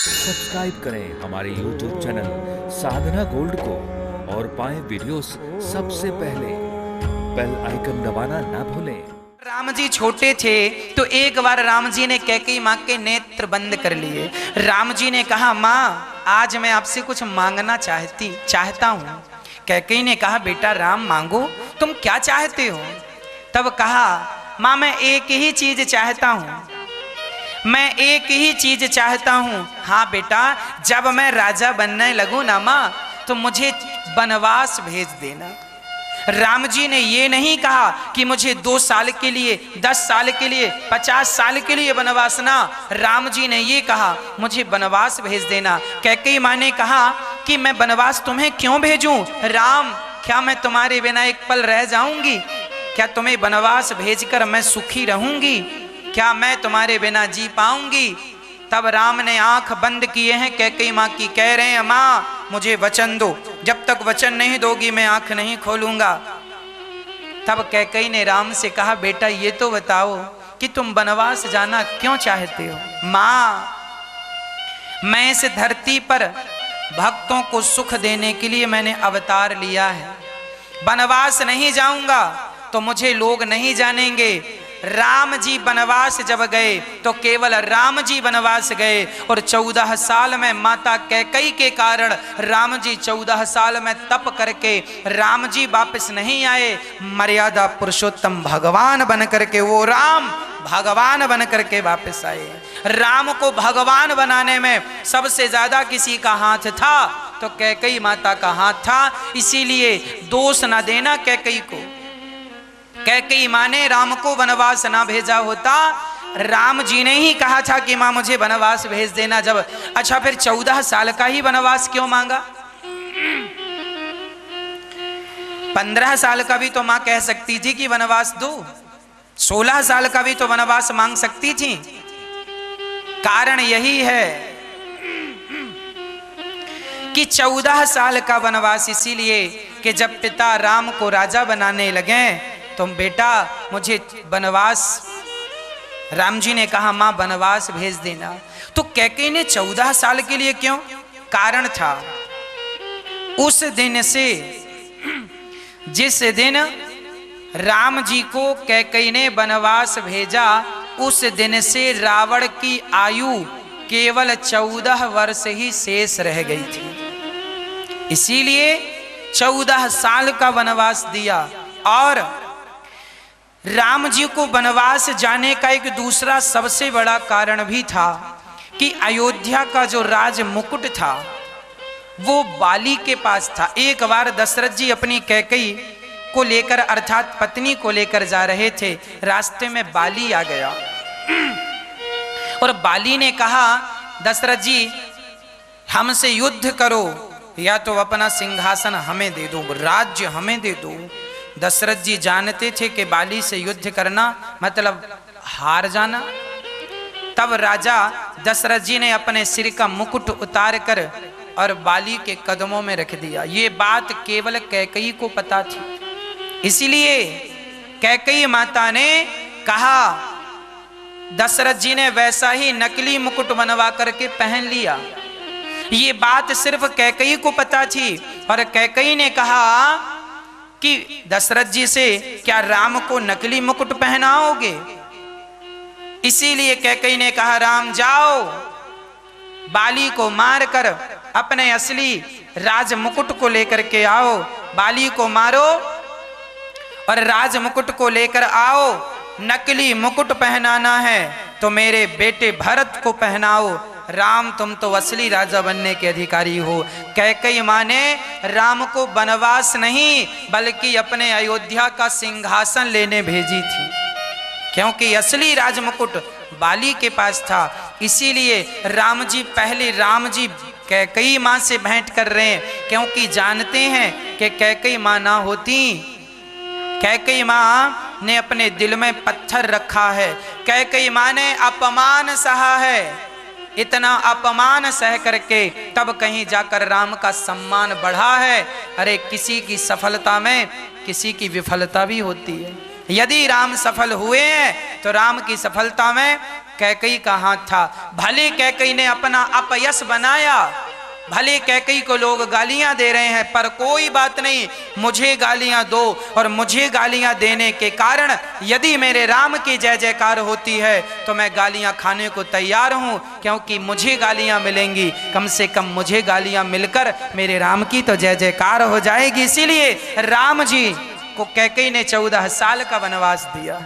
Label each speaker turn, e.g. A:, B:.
A: Subscribe करें हमारे YouTube channel साधना gold को और पाएं वीडियोस सबसे पहले। बेल आइकन दबाना ना भूलें।
B: राम जी छोटे थे तो एक बार राम जी ने कैकेयी माँ के नेत्र बंद कर लिए। राम जी ने कहा, माँ आज मैं आपसे कुछ मांगना चाहता हूँ। कैकेयी ने कहा, बेटा राम मांगो, तुम क्या चाहते हो? तब कहा, माँ मैं एक ही चीज चाहता हूँ, मैं एक ही चीज चाहता हूँ। हाँ बेटा, जब मैं राजा बनने लगूँ ना माँ, तो मुझे वनवास भेज देना। राम जी ने ये नहीं कहा कि मुझे 2 साल के लिए, 10 साल के लिए, 50 साल के लिए वनवास ना। राम जी ने ये कहा, मुझे वनवास भेज देना। कैकेयी माँ ने कहा कि मैं वनवास तुम्हें क्यों भेजूं? राम, क्या मैं तुम्हारे बिना एक पल रह जाऊंगी? क्या तुम्हें वनवास भेजकर मैं सुखी रहूंगी? क्या मैं तुम्हारे बिना जी पाऊंगी? तब राम ने आंख बंद किए हैं। कैकेयी माँ की कह रहे हैं, माँ मुझे वचन दो, जब तक वचन नहीं दोगी मैं आंख नहीं खोलूंगा। तब कैकेयी ने राम से कहा, बेटा ये तो बताओ कि तुम वनवास जाना क्यों चाहते हो? माँ, मैं इस धरती पर भक्तों को सुख देने के लिए मैंने अवतार लिया है। वनवास नहीं जाऊंगा तो मुझे लोग नहीं जानेंगे। राम जी वनवास जब गए तो केवल राम जी वनवास गए, और 14 साल में माता कैकेयी के कारण राम जी 14 साल में तप करके राम जी वापस नहीं आए। मर्यादा पुरुषोत्तम भगवान बन करके वो राम भगवान बन करके वापस आए। राम को भगवान बनाने में सबसे ज्यादा किसी का हाथ था तो कैकेयी माता का हाथ था। इसीलिए दोष न देना कैकेयी को। कैकेयी माँ ने राम को वनवास ना भेजा होता, राम जी ने ही कहा था कि माँ मुझे वनवास भेज देना। जब अच्छा, फिर 14 साल का ही वनवास क्यों मांगा? 15 साल का भी तो माँ कह सकती थी कि वनवास दो, 16 साल का भी तो वनवास मांग सकती थी। कारण यही है कि 14 साल का वनवास इसीलिए कि जब पिता राम को राजा बनाने लगे तो बेटा मुझे वनवास, राम जी ने कहा माँ वनवास भेज देना। तो कैकेयी ने 14 साल के लिए क्यों? कारण था, उस दिन से, जिस दिन राम जी को कैकेयी ने वनवास भेजा, उस दिन से रावण की आयु केवल 14 वर्ष ही शेष रह गई थी। इसीलिए 14 साल का वनवास दिया। और राम जी को वनवास जाने का एक दूसरा सबसे बड़ा कारण भी था कि अयोध्या का जो राज मुकुट था वो बाली के पास था। एक बार दशरथ जी अपनी कैकेयी को लेकर, अर्थात पत्नी को लेकर जा रहे थे, रास्ते में बाली आ गया और बाली ने कहा, दशरथ जी हमसे युद्ध करो या तो अपना सिंहासन हमें दे दो, राज्य हमें दे दो। दशरथ जी जानते थे कि बाली से युद्ध करना मतलब हार जाना। तब राजा दशरथ जी ने अपने सिर का मुकुट उतार कर और बाली के कदमों में रख दिया। ये बात केवल कैकेयी को पता थी। इसीलिए कैकेयी माता ने कहा, दशरथ जी ने वैसा ही नकली मुकुट बनवा करके पहन लिया। ये बात सिर्फ कैकेयी को पता थी। और कैकेयी ने कहा कि दशरथ जी से क्या राम को नकली मुकुट पहनाओगे? इसीलिए कैकेयी ने कहा, राम जाओ, बाली को मारकर अपने असली राज मुकुट को लेकर के आओ। बाली को मारो और राज मुकुट को लेकर आओ। नकली मुकुट पहनाना है तो मेरे बेटे भरत को पहनाओ। राम तुम तो असली राजा बनने के अधिकारी हो। कैकेयी माँ ने राम को वनवास नहीं बल्कि अपने अयोध्या का सिंहासन लेने भेजी थी, क्योंकि असली राजमुकुट बाली के पास था। इसीलिए राम जी कैकेयी माँ से भेंट कर रहे हैं, क्योंकि जानते हैं कि कैकेयी माँ ना होती, कैकेयी माँ ने अपने दिल में पत्थर रखा है। कैकेयी माँ ने अपमान सहा है। इतना अपमान सह करके तब कहीं जाकर राम का सम्मान बढ़ा है। अरे किसी की सफलता में किसी की विफलता भी होती है। यदि राम सफल हुए हैं तो राम की सफलता में कैकई का हाथ था। भले कैकई ने अपना अपयश बनाया, भले कैकई को लोग गालियां दे रहे हैं, पर कोई बात नहीं, मुझे गालियां दो, और मुझे गालियां देने के कारण यदि मेरे राम की जय जयकार होती है तो मैं गालियां खाने को तैयार हूं, क्योंकि मुझे गालियां मिलेंगी, कम से कम मुझे गालियां मिलकर मेरे राम की तो जय जयकार हो जाएगी। इसीलिए राम जी को कैकई ने 14 साल का वनवास दिया।